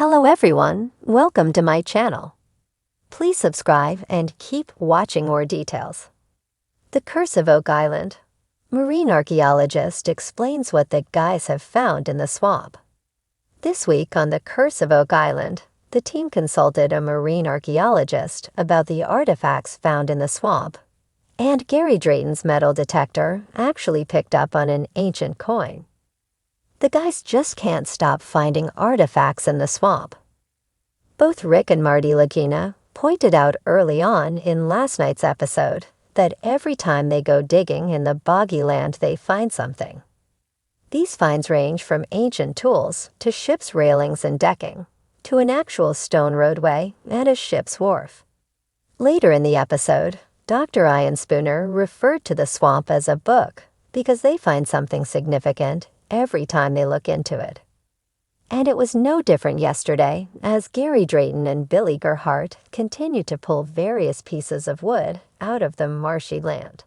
Hello everyone, welcome to my channel. Please subscribe and keep watching more details. The Curse of Oak Island. Marine archaeologist explains what the guys have found in the swamp. This week on The Curse of Oak Island, the team consulted a marine archaeologist about the artifacts found in the swamp, and Gary Drayton's metal detector actually picked up on an ancient coin. The guys just can't stop finding artifacts in the swamp. Both Rick and Marty Lagina pointed out early on in last night's episode that every time they go digging in the boggy land they find something. These finds range from ancient tools to ship's railings and decking, to an actual stone roadway and a ship's wharf. Later in the episode, Dr. Ian Spooner referred to the swamp as a book because they find something significant every time they look into it. And it was no different yesterday as Gary Drayton and Billy Gerhardt continued to pull various pieces of wood out of the marshy land.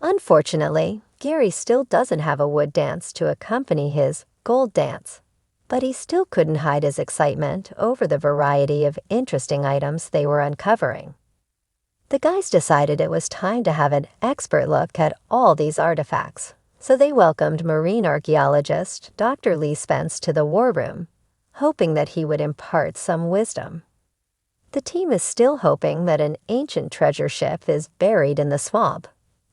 Unfortunately, Gary still doesn't have a wood dance to accompany his gold dance, but he still couldn't hide his excitement over the variety of interesting items they were uncovering. The guys decided it was time to have an expert look at all these artifacts. So they welcomed marine archaeologist Dr. Lee Spence to the war room, hoping that he would impart some wisdom. The team is still hoping that an ancient treasure ship is buried in the swamp,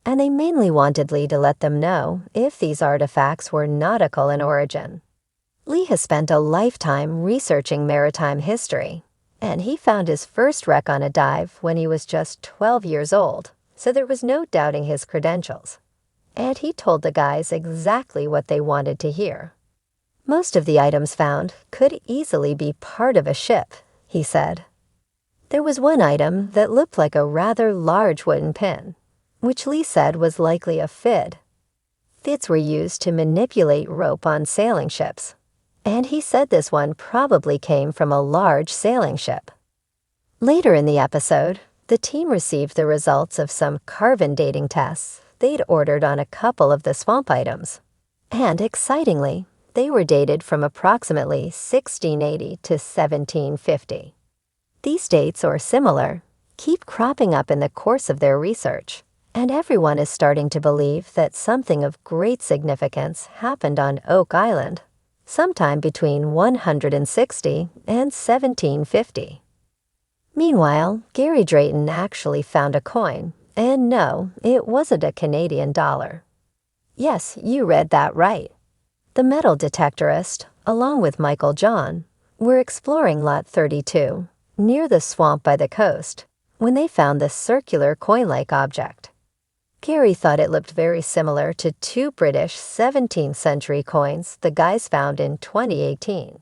and they mainly wanted Lee to let them know if these artifacts were nautical in origin. Lee has spent a lifetime researching maritime history, and he found his first wreck on a dive when he was just 12 years old, so there was no doubting his credentials. And he told the guys exactly what they wanted to hear. Most of the items found could easily be part of a ship, he said. There was one item that looked like a rather large wooden pin, which Lee said was likely a fid. Fids were used to manipulate rope on sailing ships, and he said this one probably came from a large sailing ship. Later in the episode, the team received the results of some carbon dating tests they'd ordered on a couple of the swamp items, and excitingly, they were dated from approximately 1680 to 1750. These dates, or similar, keep cropping up in the course of their research, and everyone is starting to believe that something of great significance happened on Oak Island sometime between 160 and 1750. Meanwhile, Gary Drayton actually found a coin. And no, it wasn't a Canadian dollar. Yes, you read that right. The metal detectorist, along with Michael John, were exploring Lot 32, near the swamp by the coast, when they found this circular coin-like object. Gary thought it looked very similar to two British 17th century coins the guys found in 2018.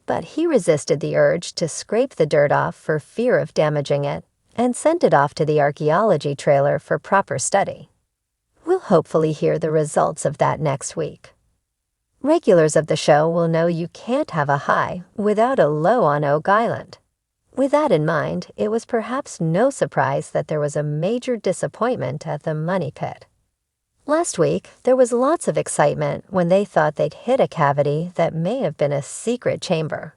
But he resisted the urge to scrape the dirt off for fear of damaging it, and sent it off to the archaeology trailer for proper study. We'll hopefully hear the results of that next week. Regulars of the show will know you can't have a high without a low on Oak Island. With that in mind, it was perhaps no surprise that there was a major disappointment at the Money Pit. Last week, there was lots of excitement when they thought they'd hit a cavity that may have been a secret chamber.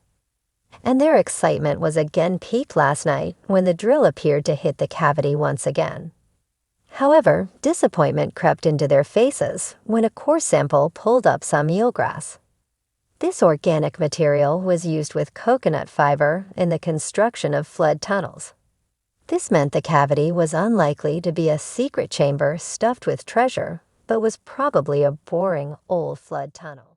And their excitement was again piqued last night when the drill appeared to hit the cavity once again. However, disappointment crept into their faces when a core sample pulled up some eelgrass. This organic material was used with coconut fiber in the construction of flood tunnels. This meant the cavity was unlikely to be a secret chamber stuffed with treasure, but was probably a boring old flood tunnel.